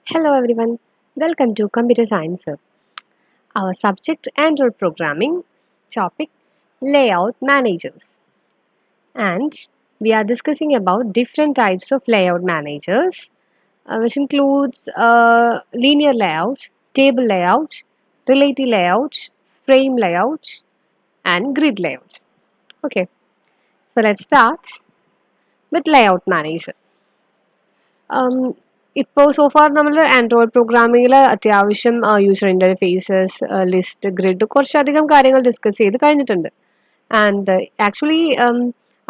Hello everyone, welcome to Computer Science Hub. Our subject Android programming, topic layout managers. And we are discussing about different types of layout managers, which includes linear layout, table layout, relative layout, frame layout, and grid layout. Okay, so let's start with layout manager. ഇപ്പോൾ so far നമ്മൾ Android പ്രോഗ്രാമിങ്ങിൽ അത്യാവശ്യം user interfaces list grid കുറച്ചധികം കാര്യങ്ങൾ discuss ചെയ്ത് കഴിഞ്ഞിട്ടുണ്ട്. And actually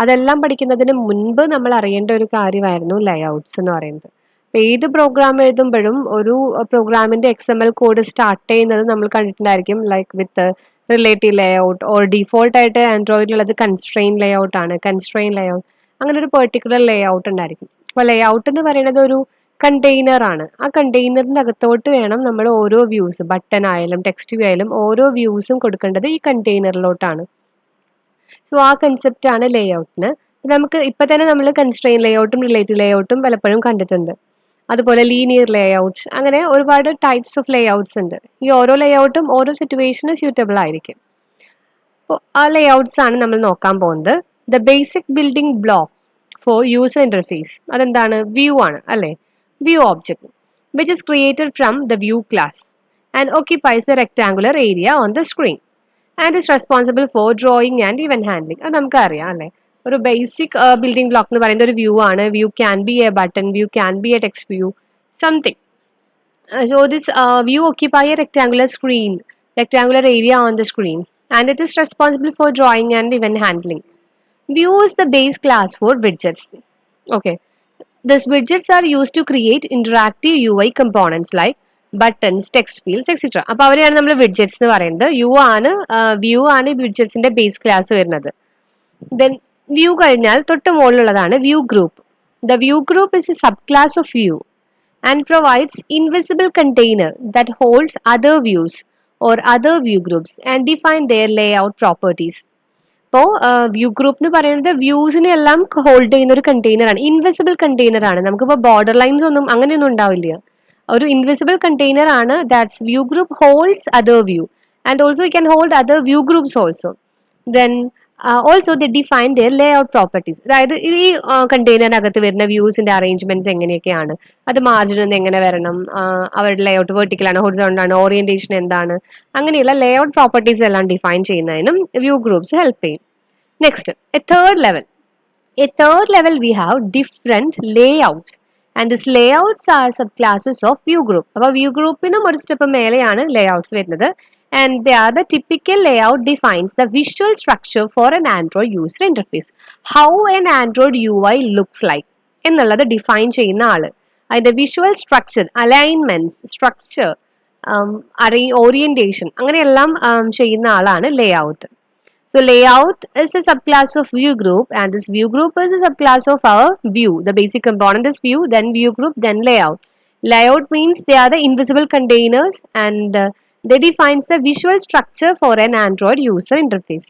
അതെല്ലാം പഠിക്കുന്നതിന് മുൻപ് നമ്മൾ അറിയേണ്ട ഒരു കാര്യമായിരുന്നു ലേഔട്ട്സ് എന്ന് പറയുന്നത്. ഏത് പ്രോഗ്രാം എഴുതുമ്പോഴും ഒരു പ്രോഗ്രാമിൻ്റെ XML കോഡ് സ്റ്റാർട്ട് ചെയ്യുന്നത് നമ്മൾ കണ്ടിട്ടുണ്ടായിരിക്കും, like with relative layout or ഡിഫോൾട്ടായിട്ട് ആൻഡ്രോയിഡിലുള്ളത് കൺസ്ട്രെയിൻ ലേഔട്ട് ആണ്. കൺസ്ട്രെയിൻ ലേഔട്ട് അങ്ങനെ ഒരു പെർട്ടിക്കുലർ ലേഔട്ട് ഉണ്ടായിരിക്കും. അപ്പോൾ ലേഔട്ട് എന്ന് പറയുന്നത് ഒരു കണ്ടെയ്നർ ആണ്. ആ കണ്ടെയ്നറിൻ്റെ അകത്തോട്ട് വേണം നമ്മൾ ഓരോ വ്യൂസ്, ബട്ടൺ ആയാലും ടെക്സ്റ്റ് വ്യൂ ആയാലും ഓരോ വ്യൂസും കൊടുക്കേണ്ടത് ഈ കണ്ടെയ്നറിലോട്ടാണ്. സോ ആ കൺസെപ്റ്റ് ആണ് ലേഔട്ടിന്. നമുക്ക് ഇപ്പം തന്നെ നമ്മൾ കൺസ്ട്രെയിൻ ലേഔട്ടും റിലേറ്റീവ് ലേഔട്ടും പലപ്പോഴും കണ്ടിട്ടുണ്ട്. അതുപോലെ ലീനിയർ ലേഔട്ട്, അങ്ങനെ ഒരുപാട് ടൈപ്സ് ഓഫ് ലേഔട്ട്സ് ഉണ്ട്. ഈ ഓരോ ലേഔട്ടും ഓരോ സിറ്റുവേഷന് സ്യൂട്ടബിൾ ആയിരിക്കും. അപ്പോൾ ആ ലേഔട്ട്സ് ആണ് നമ്മൾ നോക്കാൻ പോകുന്നത്. The basic building block for user interface അതെന്താണ്? വ്യൂ ആണ് അല്ലേ? View object which is created from the view class and occupies the rectangular area on the screen and is responsible for drawing and event handling. അത് നമുക്കറിയാം അല്ലേ? ഒരു basic building block എന്ന് പറയുന്നത് ഒരു വ്യൂ ആണ്. View can be A button, view can be A text view, something. So this view occupy a rectangular area on the screen, and it is responsible for drawing and event handling. View is the base class for widgets. Okay, these widgets are used to create interactive UI components like buttons, text fields, etc. അപ്പോൾ അവരെയാണ് നമ്മൾ widgets എന്ന് പറയുന്നത്. View ആണ് വിഡ്ജറ്റ്സിന്റെ base class വരുന്നത്. Then view കഴിഞ്ഞാൽ തൊട്ട് മുകളിലുള്ളതാണ് view group. The view group is a subclass of view and provides invisible container that holds other views or other view groups and define their layout properties. അപ്പോൾ view group എന്ന് പറയുന്നത് വ്യൂസിനെ എല്ലാം hold ചെയ്യുന്ന ഒരു container ആണ്. Invisible container ആണ്. നമുക്കിപ്പോൾ border lines ഒന്നും അങ്ങനെയൊന്നും ഉണ്ടാവില്ല. ഒരു ഇൻവിസിബിൾ കണ്ടെയ്നർ ആണ്. That's view group holds other view and also it can hold other view groups also. Then also the define their layout properties. അതായത് ഈ കണ്ടെയ്നറിനകത്ത് വരുന്ന വ്യൂസിന്റെ അറേഞ്ച്മെന്റ്സ് എങ്ങനെയൊക്കെയാണ്, അത് മാർജിൻ നിന്ന് എങ്ങനെ വരണം, അവരുടെ ലേഔട്ട് വെർട്ടിക്കലാണ് ഹൊറിസോണ്ടലാണ്, ഓറിയന്റേഷൻ എന്താണ്, അങ്ങനെയുള്ള ലേഔട്ട് പ്രോപ്പർട്ടീസ് എല്ലാം ഡിഫൈൻ ചെയ്യുന്നതിനും വ്യൂ ഗ്രൂപ്പ്സ് ഹെൽപ്പ് ചെയ്യും. Next a third level we have different layouts and this layouts are sub classes of view group. അപ്പോൾ വ്യൂ ഗ്രൂപ്പിനും ഒരു സ്റ്റെപ്പ് മേലെയാണ് ലേഔട്ട്സ് വരുന്നത്. And the typical layout defines the visual structure for an Android user interface. How an Android UI looks like എന്നുള്ളത് define ചെയ്യുന്ന ആള്. അതിന്റെ visual structure, alignments, structure, orientation, അങ്ങനെയെല്ലാം ചെയ്യുന്ന ആളാണ് layout. So layout is a subclass of view group, and this view group is a subclass of our view. The basic component is view, then view group, then layout. Layout means they are the invisible containers and they defines the visual structure for an Android user interface.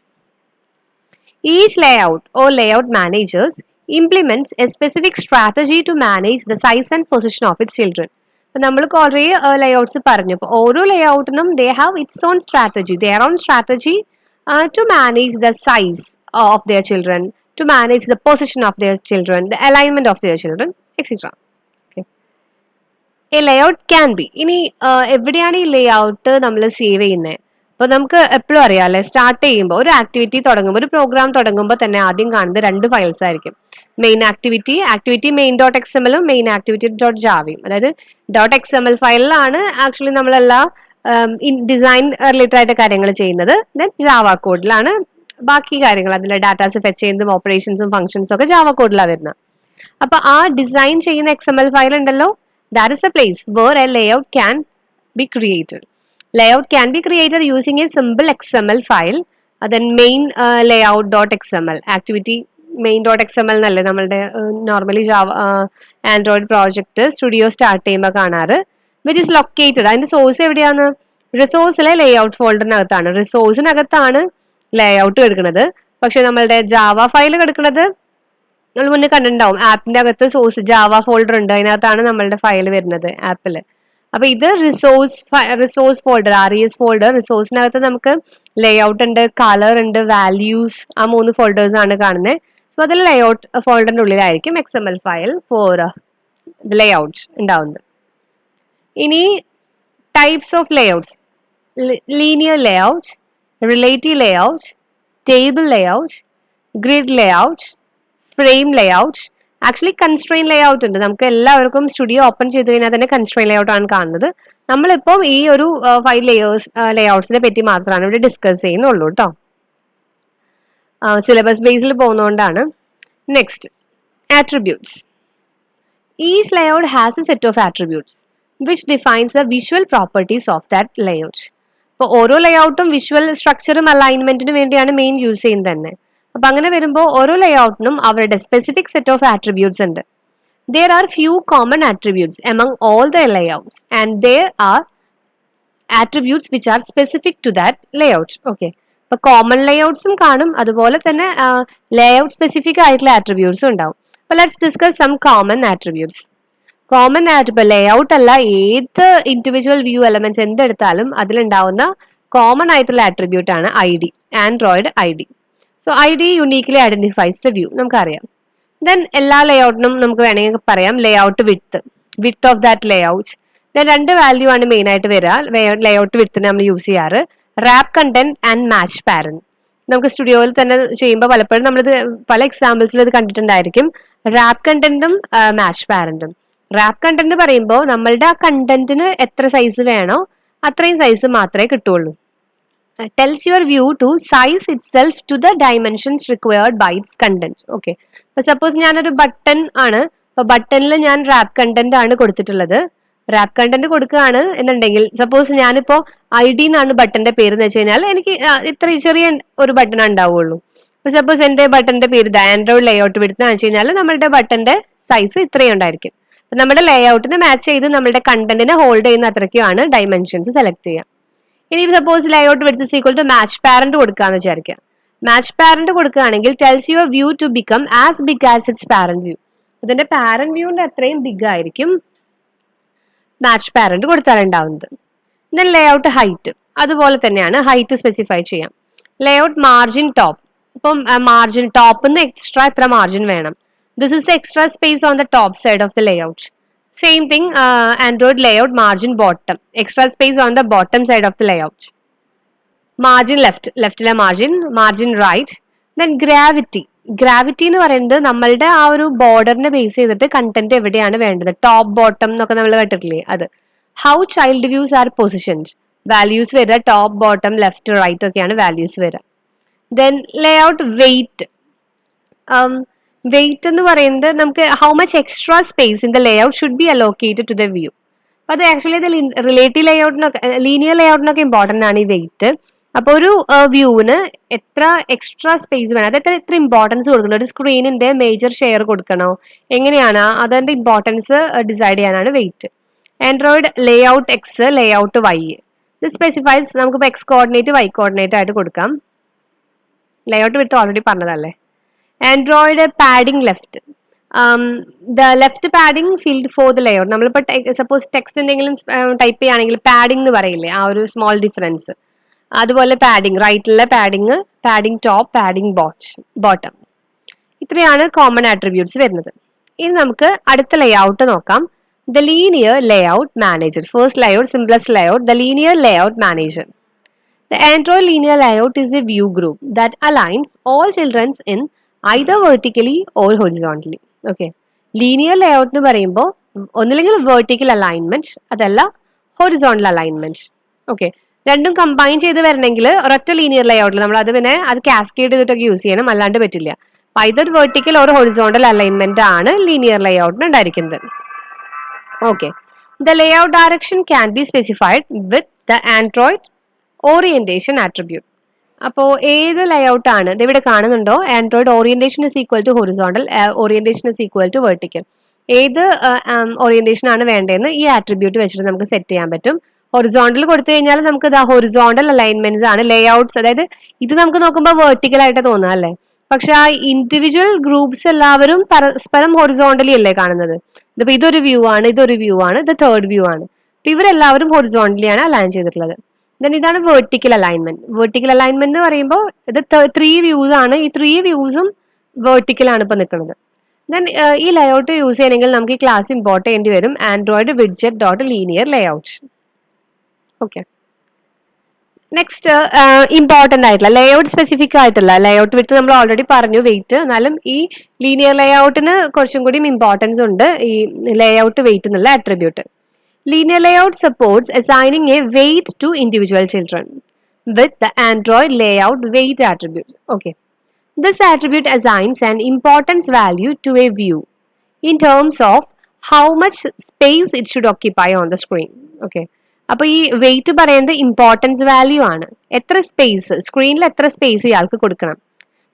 Each layout or layout managers implements a specific strategy to manage the size and position of its children. അപ്പോൾ നമ്മൾ കുറേ layouts പറഞ്ഞു. അപ്പോൾ ഓരോ ലേഔട്ടിനും they have its own strategy, their own strategy to manage the size of their children, to manage the position of their children, the alignment of their children, etc. A layout can be. ഇനി എവിടെയാണ് ഈ layout നമ്മൾ save ചെയ്യുന്നത്? അപ്പോൾ നമുക്ക് എപ്പോഴും അറിയാം അല്ലേ, സ്റ്റാർട്ട് ചെയ്യുമ്പോൾ ഒരു ആക്ടിവിറ്റി തുടങ്ങുമ്പോൾ, ഒരു പ്രോഗ്രാം തുടങ്ങുമ്പോൾ തന്നെ ആദ്യം കാണുന്നത് 2 ഫയൽസ് ആയിരിക്കും. Main activity main dot XML ഉം മെയിൻ ആക്ടിവിറ്റി ഡോട്ട് ജാവയും. അതായത് ഡോട്ട് XML ഫയലിലാണ് ആക്ച്വലി നമ്മളെല്ലാ ഡിസൈൻ റിലേറ്റഡ് ആയിട്ട് കാര്യങ്ങൾ ചെയ്യുന്നത്. ദെൻ ജാവ കോഡിലാണ് ബാക്കി കാര്യങ്ങൾ, അതിലെ ഡാറ്റാസ് ഫെച്ച് ചെയ്യുന്നതും ഓപ്പറേഷൻസും ഫംഗ്ഷൻസും ഒക്കെ ജാവ കോഡിലാണ് വരുന്നത്. അപ്പോൾ ആ ഡിസൈൻ ചെയ്യുന്ന XML ഫയൽ ഉണ്ടല്ലോ, that is the place where a layout can be created. Layout can be created using a simple XML file, then main layout.xml, activity main.xml എന്നല്ലേ നമ്മളുടെ normally Android project studio start ചെയ്യുമ്പോൾ കാണാറ്. Which is located, അതിന്റെ source എവിടെയാണ്? റിസോഴ്സിലെ layout ഫോൾഡറിനകത്താണ്. റിസോഴ്സിനകത്താണ് layout എടുക്കുന്നത്. പക്ഷെ നമ്മളുടെ Java file കിടക്കുന്നത് നമ്മൾ മുന്നേ കണ്ടിട്ടുണ്ടാവും, ആപ്പിന്റെ അകത്ത് സോഴ്സ് ജാവ ഫോൾഡർ ഉണ്ട്, അതിനകത്താണ് നമ്മളുടെ ഫയൽ വരുന്നത് ആപ്പിൽ. അപ്പൊ ഇത് റിസോഴ്സ് ഫോൾഡർ, RES ഫോൾഡർ. റിസോഴ്സിനകത്ത് നമുക്ക് ലേഔട്ട് ഉണ്ട്, കളർ ഉണ്ട്, വാല്യൂസ്, ആ 3 ഫോൾഡേഴ്സ് ആണ് കാണുന്നത്. സോ അതിൽ ലേഔട്ട് ഫോൾഡറിന്റെ ഉള്ളിലായിരിക്കും XML ഫയൽ ഫോർ ലേഔട്ട്സ് ഉണ്ടാവുന്നത്. ഇനി types of layouts: linear layout, relative layout, table layout, grid layout, frame layout. Actually constraint layout ഉണ്ട്. നമുക്ക് എല്ലാവർക്കും സ്റ്റുഡിയോ ഓപ്പൺ ചെയ്ത് കഴിഞ്ഞാൽ തന്നെ കൺസ്ട്രെയിൻ ലേഔട്ട് ആണ് കാണുന്നത്. നമ്മളിപ്പം ഈ ഒരു 5 ലേഔട്ട്സിനെ പറ്റി മാത്രമാണ് ഇവിടെ ഡിസ്കസ് ചെയ്യുന്നുള്ളൂ കേട്ടോ. സിലബസ് ബേസിൽ പോകുന്നതുകൊണ്ടാണ്. Next, attributes. Each layout has a set of attributes which defines the visual properties of that layout. അപ്പോൾ ഓരോ ലേഔട്ടും വിഷ്വൽ സ്ട്രക്ചറും അലൈൻമെന്റിനും വേണ്ടിയാണ് മെയിൻ യൂസ് ചെയ്യുന്നത് തന്നെ. അപ്പൊ അങ്ങനെ വരുമ്പോൾ ഓരോ ലേഔട്ടിനും അവരുടെ സ്പെസിഫിക് സെറ്റ് ഓഫ് ആട്രിബ്യൂട്ട്സ് ഉണ്ട്. There are few common attributes among all the layouts and there are attributes which are specific to that layout. Okay. അപ്പൊ കോമൺ ലേഔട്ട്സും കാണും, അതുപോലെ തന്നെ ലേഔട്ട് സ്പെസിഫിക് ആയിട്ടുള്ള ആട്രിബ്യൂട്ട്സും ഉണ്ടാവും. അപ്പൊ let's discuss some common attributes. Common ആയിട്ട് ഇപ്പൊ ലേഔട്ട് അല്ല, ഏത് ഇൻഡിവിജ്വൽ വ്യൂ എലമെന്റ്സ് എന്തെടുത്താലും അതിലുണ്ടാവുന്ന കോമൺ ആയിട്ടുള്ള ആട്രിബ്യൂട്ട് ആണ് ID, Android ID. So ID uniquely identifies the view, നമുക്കറിയാം. ദെൻ എല്ലാ ലേഔട്ടിനും നമുക്ക് വേണമെങ്കിൽ പറയാം layout width of that layout. Then 2 value ആണ് മെയിൻ ആയിട്ട് വരിക ലേഔട്ട് വിഡ്ത്തിന് നമ്മൾ യൂസ് ചെയ്യാറ്: wrap content and match parent. നമുക്ക് സ്റ്റുഡിയോയിൽ തന്നെ ചെയ്യുമ്പോൾ പലപ്പോഴും നമ്മളിത് പല എക്സാമ്പിൾസിൽ ഇത് കണ്ടിട്ടുണ്ടായിരിക്കും. റാപ്പ് കണ്ടന്റും മാച്ച് പാരന്റും. റാപ്പ് കണ്ടന്റ് പറയുമ്പോൾ നമ്മളുടെ ആ കണ്ടന്റിന് എത്ര സൈസ് വേണോ അത്രയും സൈസ് മാത്രമേ കിട്ടുള്ളൂ. Tells your view to size itself to the dimensions required by its content. Okay, അപ്പൊ സപ്പോസ് ഞാനൊരു ബട്ടൺ ആണ്, അപ്പൊ ബട്ടണിൽ ഞാൻ റാപ്പ് കണ്ടന്റ് ആണ് കൊടുത്തിട്ടുള്ളത്. റാപ്പ് കണ്ടന്റ് കൊടുക്കുകയാണ് എന്നുണ്ടെങ്കിൽ, സപ്പോസ് ഞാനിപ്പോ ID എന്നാണ് ബട്ടന്റെ പേര് എന്ന് വെച്ച് കഴിഞ്ഞാൽ എനിക്ക് ഇത്ര ചെറിയ ഒരു ബട്ടൺ ഉണ്ടാവുള്ളൂ. അപ്പൊ സപ്പോസ് എന്റെ ബട്ടന്റെ പേര് ആൻഡ്രോയിഡ് ലേഔട്ട് വിടുന്ന വെച്ച് കഴിഞ്ഞാൽ നമ്മളുടെ ബട്ടന്റെ സൈസ് ഇത്രയും ഉണ്ടായിരിക്കും. അപ്പൊ നമ്മുടെ ലേഔട്ടിന് മാച്ച് ചെയ്ത് നമ്മുടെ കണ്ടന്റിനെ ഹോൾഡ് ചെയ്യുന്ന അത്രയ്ക്കുമാണ് ഡയമെൻഷൻസ് സെലക്ട് ചെയ്യുക. ഇനി suppose layout width equal to match parent കൊടുക്കാന്ന് വിചാരിക്കുക. മാച്ച് പാരന്റ് കൊടുക്കുകയാണെങ്കിൽ tells your view to become as big as its parent view. ഇതിന്റെ പാരന്റ് വ്യൂവിന്റെ അത്രയും ബിഗ് ആയിരിക്കും മാച്ച് പാരന്റ് കൊടുത്താൽ ഉണ്ടാവുന്നത്. ദെൻ ലേഔട്ട് ഹൈറ്റ്, അതുപോലെ തന്നെയാണ് ഹൈറ്റ് സ്പെസിഫൈ ചെയ്യാം. ലേഔട്ട് മാർജിൻ ടോപ്പ്, ഇപ്പം മാർജിൻ ടോപ്പിൽ എക്സ്ട്രാ എത്ര മാർജിൻ വേണം. This is extra space on the top side of the layout. Same thing Android layout margin bottom, extra space on the bottom side of the layout. Margin ലെഫ്റ്റിലെ margin right. Then gravity എന്ന് പറയുന്നത് നമ്മളുടെ ആ ഒരു ബോർഡറിനെ base ചെയ്തിട്ട് content എവിടെയാണ് വേണ്ടത്, top bottom എന്നൊക്കെ നമ്മൾ കേട്ടിട്ടില്ലേ, അത്. How child views are positioned, values വരിക ടോപ്പ് ബോട്ടം ലെഫ്റ്റ് റൈറ്റ് ഒക്കെയാണ് വാല്യൂസ് വരിക. Then layout weight. വെയിറ്റ് എന്ന് പറയുന്നത് നമുക്ക് how much extra space in the layout should be allocated to the view. അത് ആക്ച്വലി ഇത് റിലേറ്റീവ് ലേഔട്ടിനൊക്കെ ലീനിയർ ലേഔട്ടിനൊക്കെ ഇമ്പോർട്ടൻ്റ് ആണ് ഈ വെയിറ്റ്. അപ്പൊ ഒരു വ്യൂവിന് എത്ര എക്സ്ട്രാ സ്പേസ് വേണം, അത് എത്ര ഇമ്പോർട്ടൻസ് കൊടുക്കണം, ഒരു സ്ക്രീനിന്റെ മേജർ ഷെയർ കൊടുക്കണോ, എങ്ങനെയാണ് അതിന്റെ ഇമ്പോർട്ടൻസ് ഡിസൈഡ് ചെയ്യാനാണ് weight. Android layout X, layout Y. ഇത് സ്പെസിഫൈസ് നമുക്കിപ്പോൾ എക്സ് കോർഡിനേറ്റ് വൈ കോർഡിനേറ്റ് ആയിട്ട് കൊടുക്കാം. ലേഔട്ട് വിട്ട് ഓൾറെഡി പറഞ്ഞതല്ലേ. Android padding left, the left padding field for the layout. നമ്മളിപ്പോൾ സപ്പോസ് ടെക്സ്റ്റ് എന്തെങ്കിലും ടൈപ്പ് ചെയ്യുകയാണെങ്കിൽ പാഡിംഗ് എന്ന് പറയില്ലേ, ആ ഒരു സ്മോൾ ഡിഫറൻസ്. അതുപോലെ പാഡിംഗ് റൈറ്റിലെ പാഡിംഗ് ടോപ്പ്, പാഡിംഗ് ബോട്ടം. ഇത്രയാണ് കോമൺ ആട്രിബ്യൂട്ട്സ് വരുന്നത്. ഇനി നമുക്ക് അടുത്ത ലേഔട്ട് നോക്കാം. The linear layout manager. First layout, simplest layout, the linear layout manager. The Android linear layout is a view group that aligns all children in either vertically or horizontally. Okay. Linear layout എന്ന് പറയുമ്പോൾ ഒന്നില്ലെങ്കിൽ vertical alignment, അതല്ല horizontal alignment. Okay, രണ്ടും combine ചെയ്ത് വരണമെങ്കിൽ ഒരൊറ്റ linear ലേഔട്ടിൽ നമ്മൾ അത് പിന്നെ അത് കാസ്കേഡ് ചെയ്തിട്ടൊക്കെ യൂസ് ചെയ്യണം, അല്ലാണ്ട് പറ്റില്ല. Either vertical or horizontal alignment ആണ് ലീനിയർ ലേഔട്ടിന് ഉണ്ടായിരിക്കുന്നത്. Okay, the layout direction can be specified with the Android orientation attribute. അപ്പോൾ ഏത് ലേഔട്ട് ആണ് ഇത് ഇവിടെ കാണുന്നുണ്ടോ, Android orientation is equal to horizontal, orientation is equal to vertical, ഏത് ഓറിയന്റേഷൻ ആണ് വേണ്ടതെന്ന് ഈ ആട്രിബ്യൂട്ട് വെച്ചിട്ട് നമുക്ക് സെറ്റ് ചെയ്യാൻ പറ്റും. ഹൊറിസോണ്ടൽ കൊടുത്തു കഴിഞ്ഞാൽ നമുക്ക് ഹൊറിസോണ്ടൽ അലൈൻമെന്റ്സ് ആണ് ലേഔട്ട്സ്. അതായത് ഇത് നമുക്ക് നോക്കുമ്പോൾ വെർട്ടിക്കൽ ആയിട്ട് തോന്നാം അല്ലേ, പക്ഷെ ആ ഇൻഡിവിജ്വൽ ഗ്രൂപ്പ്സ് എല്ലാവരും പരസ്പരം ഹൊറിസോണ്ടലി അല്ലേ കാണുന്നത്. ഇതിപ്പോ ഇതൊരു വ്യൂ ആണ്, ഇതൊരു വ്യൂ ആണ്, ഇത് തേർഡ് വ്യൂ ആണ്. ഇവരെല്ലാവരും ഹൊറിസോണ്ടലി ആണ് അലൈൻ ചെയ്തിട്ടുള്ളത്. ദെൻ ഇതാണ് വെർട്ടിക്കൽ അലൈൻമെന്റ്. വെർട്ടിക്കൽ അലൈൻമെന്റ് എന്ന് പറയുമ്പോൾ ഇത് 3 വ്യൂസ് ആണ്. ഈ 3 വ്യൂസും വെർട്ടിക്കൽ ആണ് ഇപ്പൊ നിൽക്കുന്നത്. ദെൻ ഈ ലേഔട്ട് യൂസ് ചെയ്യണമെങ്കിൽ നമുക്ക് ഈ ക്ലാസ് ഇമ്പോർട്ട് ചെയ്യേണ്ടി വരും Android widget dot linear layout. Okay, next important ആയിട്ടുള്ള ലേഔട്ട് സ്പെസിഫിക് ആയിട്ടുള്ള ലേഔട്ട് വിത്ത് നമ്മൾ ഓൾറെഡി പറഞ്ഞു വെയിറ്റ്. എന്നാലും ഈ ലീനിയർ ലേഔട്ടിന് കുറച്ചും കൂടി ഇമ്പോർട്ടൻസ് ഉണ്ട് ഈ ലേഔട്ട് വെയിറ്റ് എന്നുള്ള attribute. Linear layout supports assigning a weight to individual children with the Android layout weight attribute. Okay. This attribute assigns an importance value to a view in terms of how much space it should occupy on the screen. Okay. അപ്പോൾ ഈ wait പറയുന്നത് importance value ആണ്. എത്ര space സ്ക്രീനിൽ എത്ര space ഇയാൾക്ക് കൊടുക്കണം.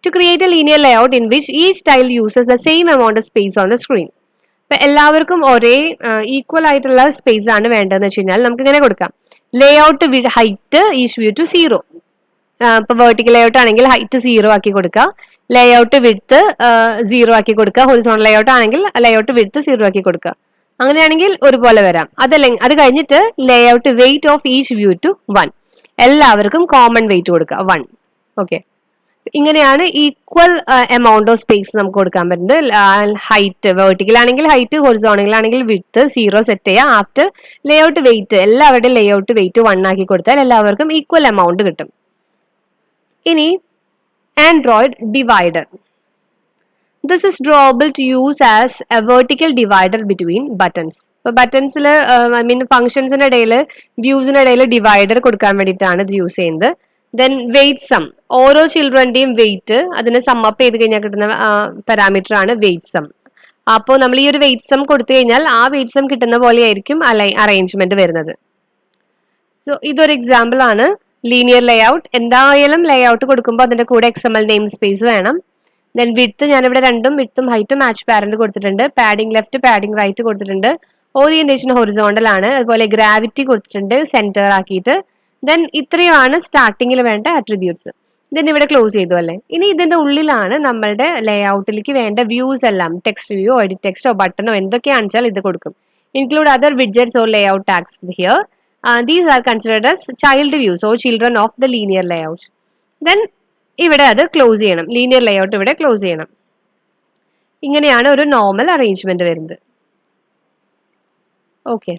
To create a linear layout in which ഈ style uses the same amount of space on the screen. ഇപ്പൊ എല്ലാവർക്കും ഒരേ ഈക്വൽ ആയിട്ടുള്ള സ്പേസ് ആണ് വേണ്ടതെന്ന് വെച്ച് കഴിഞ്ഞാൽ നമുക്ക് ഇങ്ങനെ കൊടുക്കാം. Layout height is view to 0. ഇപ്പൊ വെർട്ടിക്കൽ ലേഔട്ട് ആണെങ്കിൽ ഹൈറ്റ് 0 ആക്കി കൊടുക്കുക, ലേഔട്ട് വിഡ്ത്ത് 0 ആക്കി കൊടുക്കുക. ഹൊറിസോണ്ടൽ ലേഔട്ട് ആണെങ്കിൽ ലേഔട്ട് വിഡ്ത്ത് 0 ആക്കി കൊടുക്കുക. അങ്ങനെയാണെങ്കിൽ ഒരുപോലെ വരാം. അത് കഴിഞ്ഞിട്ട് layout weight of each view to 1. എല്ലാവർക്കും കോമൺ വെയിറ്റ് കൊടുക്കുക 1. ഓക്കെ, ഇങ്ങനെയാണ് ഈക്വൽ എമൗണ്ട് ഓഫ് സ്പേസ് നമുക്ക് കൊടുക്കാൻ പറ്റുന്നത്. ഹൈറ്റ് വെർട്ടിക്കൽ ആണെങ്കിൽ ഹൈറ്റ്, ഹൊറിസോണ്ടൽ ആണെങ്കിൽ വിഡ്ത്ത് 0 സെറ്റ് ചെയ്യുക. ആഫ്റ്റർ ലേഔട്ട് വെയിറ്റ് എല്ലാവരുടെയും ലേഔട്ട് വെയിറ്റ് 1 ആക്കി കൊടുത്താൽ എല്ലാവർക്കും ഈക്വൽ എമൗണ്ട് കിട്ടും. ഇനി Android divider. This is drawable to use as a vertical divider between buttons. ഇപ്പൊ ബട്ടൺസിൽ ഫംഗ്ഷൻസിന്റെ ഇടയിൽ വ്യൂസിന്റെ ഇടയിൽ ഡിവൈഡർ കൊടുക്കാൻ വേണ്ടിയിട്ടാണ് ഇത് യൂസ് ചെയ്യുന്നത്. ദെൻ വെയിറ്റ് സം, ഓരോ ചിൽഡ്രന്റെയും വെയിറ്റ് അതിന് സം അപ്പ് ചെയ്ത് കഴിഞ്ഞാൽ കിട്ടുന്ന പാരാമീറ്റർ ആണ് വെയിറ്റ് സം. അപ്പോൾ നമ്മൾ ഈ ഒരു വെയിറ്റ് സം കൊടുത്തു കഴിഞ്ഞാൽ ആ വെയിറ്റ് സം കിട്ടുന്ന പോലെ ആയിരിക്കും അറേഞ്ച്മെന്റ് വരുന്നത്. സോ ഇതൊരു എക്സാമ്പിൾ ആണ് ലീനിയർ ലേഔട്ട്. എന്തായാലും ലേഔട്ട് കൊടുക്കുമ്പോൾ അതിന്റെ കൂടെ XML നെയിം സ്പേസ് വേണം. ദെൻ വിഡ്ത്ത് ഞാനിവിടെ രണ്ടും വിഡ്ത്തും ഹൈറ്റും മാച്ച് പാരന്റ് കൊടുത്തിട്ടുണ്ട്. പാഡിംഗ് ലെഫ്റ്റ് പാഡിംഗ് റൈറ്റ് കൊടുത്തിട്ടുണ്ട്. ഓറിയന്റേഷൻ ഹൊറിസോണ്ടൽ ആണ്. അതുപോലെ ഗ്രാവിറ്റി കൊടുത്തിട്ടുണ്ട് സെന്റർ ആക്കിയിട്ട്. ദെൻ ഇത്രയുമാണ് സ്റ്റാർട്ടിങ്ങിൽ വേണ്ട അട്രിബ്യൂട്ട്സ്. ദെൻ ഇവിടെ ക്ലോസ് ചെയ്തു അല്ലേ. ഇനി ഇതിന്റെ ഉള്ളിലാണ് നമ്മളുടെ ലേഔട്ടിലേക്ക് വേണ്ട വ്യൂസ് എല്ലാം. ടെക്സ്റ്റ് വ്യൂ, എഡിറ്റ് ടെക്സ്റ്റോ ബട്ടണോ എന്തൊക്കെയാണെന്ന് വെച്ചാൽ ഇത് കൊടുക്കും. Include other widgets or layout tags here. These are considered as child views or children of the linear layout. Then ഇവിടെ അത് ക്ലോസ് ചെയ്യണം. ലീനിയർ ലേഔട്ട് ഇവിടെ ക്ലോസ് ചെയ്യണം. ഇങ്ങനെയാണ് ഒരു നോർമൽ അറേഞ്ച്മെന്റ് വരുന്നത്. ഓക്കെ,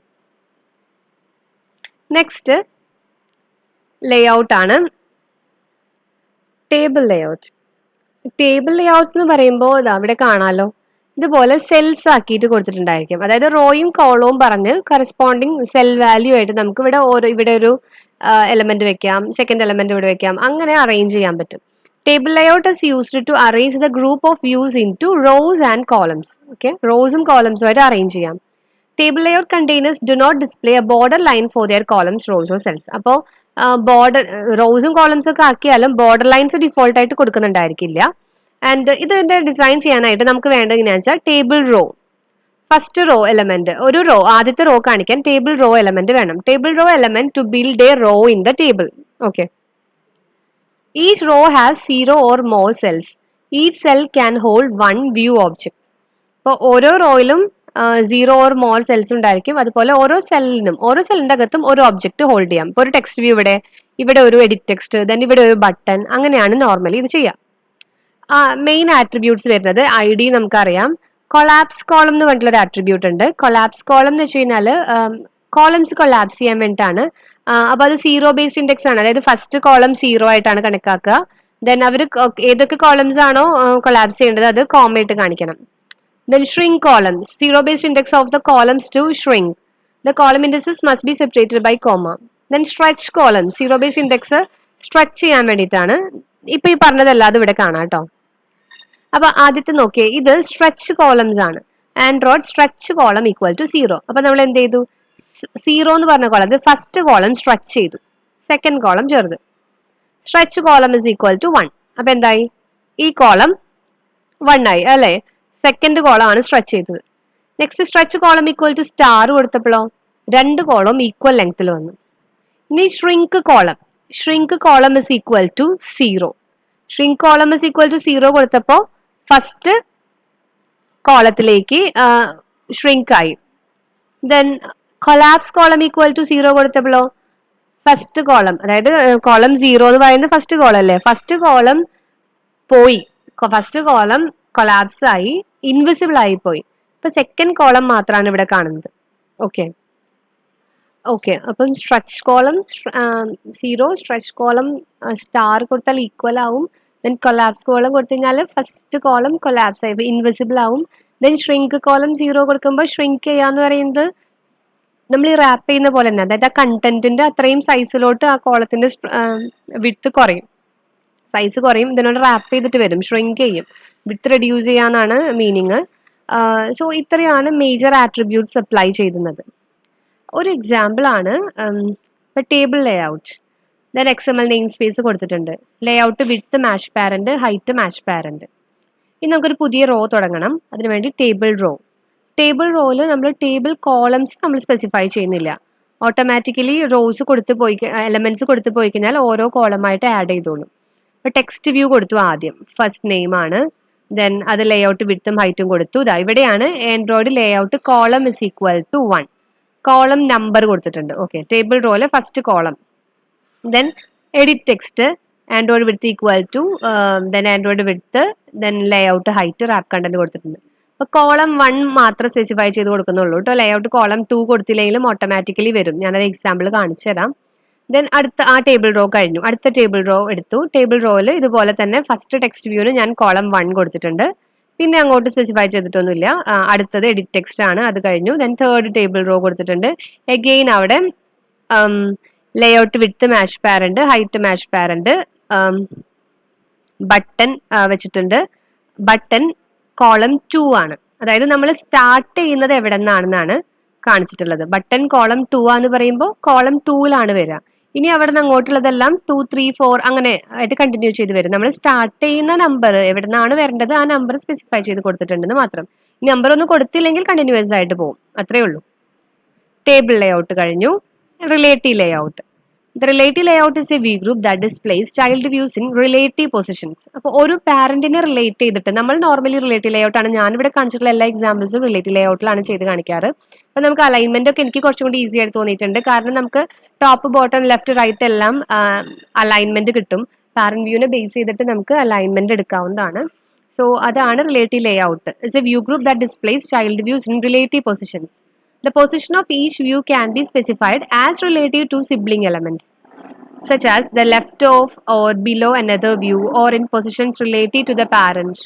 നെക്സ്റ്റ് ലേഔട്ട് ആണ് ടേബിൾ ലേഔട്ട്. ടേബിൾ ലേഔട്ട് എന്ന് പറയുമ്പോൾ ഇവിടെ കാണാലോ, ഇതുപോലെ സെൽസ് ആക്കിയിട്ട് കൊടുത്തിട്ടുണ്ടായിരിക്കും. അതായത് റോയും കോളവും പറഞ്ഞ് കറസ്പോണ്ടിങ് സെൽ വാല്യൂ ആയിട്ട് നമുക്ക് ഇവിടെ ഒരു എലമെന്റ് വെക്കാം, സെക്കൻഡ് എലമെന്റ് ഇവിടെ വെക്കാം, അങ്ങനെ അറേഞ്ച് ചെയ്യാൻ പറ്റും. Table layout is used to arrange the group of views into rows and columns. Okay, rows and columns ആയിട്ട് അറേഞ്ച് ചെയ്യാം. Table layout containers do not display a border line for their columns, rows or cells. അപ്പോൾ border റോസും columns ഒക്കെ ആക്കിയാലും border lines default ആയിട്ട് കൊടുക്കുന്നുണ്ടായിരിക്കില്ല. And ഇതിന്റെ design ചെയ്യാനായിട്ട് നമുക്ക് വേണ്ടത് എങ്ങനെയാണെന്ന് വെച്ചാൽ table row, first row element, ഒരു റോ ആദ്യത്തെ റോ കാണിക്കാൻ ടേബിൾ റോ എലമെന്റ് വേണം. Table row element to build a row in the table. Okay, each row has 0 or more cells. Each cell can hold one view object. അപ്പോൾ ഓരോ റോയിലും 0 or more cells ഉണ്ടായിരിക്കും. അതുപോലെ ഓരോ സെല്ലിന്റെ അകത്തും ഒരു ഒബ്ജക്റ്റ് ഹോൾഡ് ചെയ്യാം. ഇപ്പോൾ ഒരു ടെക്സ്റ്റ് വ്യൂ ഇവിടെ ഒരു എഡിറ്റ് ടെക്സ്റ്റ്, ദെൻ ഇവിടെ ഒരു ബട്ടൺ, അങ്ങനെയാണ് നോർമലി ഇത് ചെയ്യാം. മെയിൻ ആട്രിബ്യൂട്ട്സ് വരുന്നത് ID നമുക്കറിയാം. കൊളാപ്സ് കോളം എന്ന് പറഞ്ഞിട്ടുള്ള ഒരു ആട്രിബ്യൂട്ട് ഉണ്ട്. കൊളാപ്സ് കോളം എന്ന് വെച്ച് കഴിഞ്ഞാൽ കോളംസ് കൊളാപ്സ് ചെയ്യാൻ വേണ്ടിയിട്ടാണ്. അപ്പൊ അത് 0 ബേസ്ഡ് ഇൻഡെക്സ് ആണ്. അതായത് ഫസ്റ്റ് കോളം 0 ആയിട്ടാണ് കണക്കാക്കുക. ദെൻ അവർ ഏതൊക്കെ കോളംസ് ആണോ കൊളാപ്സ് ചെയ്യേണ്ടത് അത് കോമയിട്ട് കാണിക്കണം. Then shrink columns, 0 based index of the columns to shrink. The column indices must be separated by comma. Then stretch columns, 0 based index stretch ചെയ്യാൻ വേണ്ടിയിട്ടാണ്. ഇപ്പൊ ഈ പറഞ്ഞതല്ലാതെ ഇവിടെ കാണാം കേട്ടോ. അപ്പൊ ആദ്യത്തെ നോക്കിയേ, ഇത് സ്ട്രെച്ച് കോളംസ് ആണ്. Android stretch column equal to 0. അപ്പൊ നമ്മൾ എന്ത് ചെയ്തു, 0 എന്ന് പറഞ്ഞ കോളം, ഫസ്റ്റ് കോളം സ്ട്രെച്ച് ചെയ്തു, സെക്കൻഡ് കോളം ചെറുത്. Stretch column is equal to 1. അപ്പൊ എന്തായി, ഈ കോളം 1 ആയി അല്ലെ. സെക്കൻഡ് കോളം ആണ് സ്ട്രെച്ച് ചെയ്തത്. Next stretch column equal to star കൊടുത്തപ്പോഴോ 2 കോളം ഈക്വൽ ലെങ്ത്തിൽ വന്നു. ഇനി shrink column is equal to 0. Shrink column is equal to 0 കൊടുത്തപ്പോൾ ഫസ്റ്റ് കോളത്തിലേക്ക് ഷ്രിങ്ക് ആയി. Then collapse column equal to 0 കൊടുത്തപ്പോഴോ ഫസ്റ്റ് കോളം, അതായത് കോളം 0 എന്ന് പറയുന്നത് ഫസ്റ്റ് കോളം അല്ലേ, ഫസ്റ്റ് കോളം പോയി, ഫസ്റ്റ് കോളം കൊളാപ്സ് ആയി, ഇൻവിസിബിൾ ആയി പോയി. ഇപ്പൊ സെക്കൻഡ് കോളം മാത്രമാണ് ഇവിടെ കാണുന്നത്. ഓക്കെ ഓക്കെ, അപ്പം stretch column 0, stretch column star കൊടുത്താൽ ഈക്വൽ ആവും. ദെൻ കൊളാപ്സ് കോളം കൊടുത്തു കഴിഞ്ഞാൽ ഫസ്റ്റ് കോളം കൊളാപ്സ് ആയി ഇൻവിസിബിൾ ആവും. ദെൻ ഷ്രിങ്ക് കോളം 0 കൊടുക്കുമ്പോൾ ഷ്രിങ്ക് ചെയ്യാന്ന് പറയുന്നത് നമ്മൾ ഈ റാപ്പ് ചെയ്യുന്ന പോലെ തന്നെ, അതായത് ആ കണ്ടന്റിന്റെ അത്രയും സൈസിലോട്ട് ആ കോളത്തിന്റെ വിഡ്ത്ത് കുറയും, സൈസ് കുറയും, ഇതിനോട് റാപ്പ് ചെയ്തിട്ട് വരും, ഷ്രിങ്ക് ചെയ്യും, വിഡ്ത്ത് റെഡ്യൂസ് ചെയ്യാന്നാണ് മീനിങ്. സോ ഇത്രയാണ് മേജർ ആട്രിബ്യൂട്ട്സ് അപ്ലൈ ചെയ്യുന്നത്. ഒരു എക്സാമ്പിൾ ആണ് ഇപ്പൊ table layout. Then XML name space കൊടുത്തിട്ടുണ്ട്, layout width match parent, height match parent. ഇനി നമുക്കൊരു പുതിയ റോ തുടങ്ങണം, അതിനുവേണ്ടി ടേബിൾ റോ. ടേബിൾ റോയിൽ നമ്മൾ ടേബിൾ കോളംസ് നമ്മൾ സ്പെസിഫൈ ചെയ്യുന്നില്ല, ഓട്ടോമാറ്റിക്കലി റോസ് കൊടുത്ത് പോയി, എലമെന്റ്സ് കൊടുത്ത് പോയി കഴിഞ്ഞാൽ ഓരോ കോളമായിട്ട് ആഡ് ചെയ്തോളും. ഇപ്പൊ ടെക്സ്റ്റ് വ്യൂ കൊടുത്തു, ആദ്യം ഫസ്റ്റ് നെയിം ആണ്, ദെൻ അത് ലേ ഔട്ട് വിഡ്ത്തും ഹൈറ്റും കൊടുത്തു. ഇതാ ഇവിടെയാണ് Android layout column is equal to 1, column number കൊടുത്തിട്ടുണ്ട്. ഓക്കെ, ടേബിൾ റോയിലെ first column. Then edit text Android width equal to then Android width, then layout height, wrap content കൊടുത്തിട്ടുണ്ട്. അപ്പൊ column 1 മാത്രം specify ചെയ്ത് കൊടുക്കുന്നുള്ളൂ കേട്ടോ, layout column 2 കൊടുത്തില്ലെങ്കിലും automatically വരും. ഞാനൊരു എക്സാമ്പിൾ കാണിച്ചു തരാം. ദെൻ അടുത്ത ആ ടേബിൾ റോ കഴിഞ്ഞു, അടുത്ത ടേബിൾ റോ എടുത്തു. ടേബിൾ റോയിൽ ഇതുപോലെ തന്നെ ഫസ്റ്റ് ടെക്സ്റ്റ് വ്യൂവിന് ഞാൻ കോളം 1 കൊടുത്തിട്ടുണ്ട്, പിന്നെ അങ്ങോട്ട് സ്പെസിഫൈ ചെയ്തിട്ടൊന്നുമില്ല. അടുത്തത് എഡിറ്റ് ടെക്സ്റ്റ് ആണ്, അത് കഴിഞ്ഞു. ദെൻ തേർഡ് ടേബിൾ റോ കൊടുത്തിട്ടുണ്ട്, എഗെയിൻ അവിടെ ലേ out width match parent, height match parent, button വെച്ചിട്ടുണ്ട്. ബട്ടൺ കോളം 2 ആണ്, അതായത് നമ്മൾ സ്റ്റാർട്ട് ചെയ്യുന്നത് എവിടെ നിന്നാണെന്നാണ് കാണിച്ചിട്ടുള്ളത്. ബട്ടൺ കോളം 2 ആന്ന് പറയുമ്പോൾ കോളം 2ലാണ് വരിക. ഇനി അവിടെ നിന്ന് അങ്ങോട്ടുള്ളതെല്ലാം 2, 3, 4 അങ്ങനെ ആയിട്ട് കണ്ടിന്യൂ ചെയ്ത് വരും. നമ്മൾ സ്റ്റാർട്ട് ചെയ്യുന്ന നമ്പർ എവിടെ നിന്നാണ് വരേണ്ടത് ആ നമ്പർ സ്പെസിഫൈ ചെയ്ത് കൊടുത്തിട്ടുണ്ടെന്ന് മാത്രം. ഈ നമ്പർ ഒന്നും കൊടുത്തില്ലെങ്കിൽ കണ്ടിന്യൂസ് ആയിട്ട് പോകും, അത്രേ ഉള്ളൂ. ടേബിൾ ലേ ഔട്ട് കഴിഞ്ഞു. Relative Leh out. The relative layout is a view group that displays child views in relative positions. അപ്പോൾ ഒരു പാരന്റിനെ റിലേറ്റ് ചെയ്തിട്ട്, നമ്മൾ നോർമലി റിലേറ്റീവ് ലേഔട്ട് ആണ്, ഞാനിവിടെ കാണിച്ചിട്ടുള്ള എല്ലാ എക്സാമ്പിൾസും റിലേറ്റീവ് ലേഔട്ടിലാണ് ചെയ്ത് കാണിക്കാറ്. അപ്പോൾ നമുക്ക് അലൈൻമെന്റ് ഒക്കെ എനിക്ക് കുറച്ചും കൂടി ഈസി ആയിട്ട് തോന്നിയിട്ടുണ്ട്, കാരണം നമുക്ക് ടോപ്പ് ബോട്ടം ലെഫ്റ്റ് റൈറ്റ് എല്ലാം അലൈൻമെന്റ് കിട്ടും. പാരന്റ് വ്യൂവിനെ ബേസ് ചെയ്തിട്ട് നമുക്ക് അലൈൻമെന്റ് എടുക്കാവുന്നതാണ്. സോ അതാണ് relative layout. It's a view group that displays child views in relative positions. The position of each view can be specified as relative to sibling elements, such as the left of or below another view, or in positions related to the parent.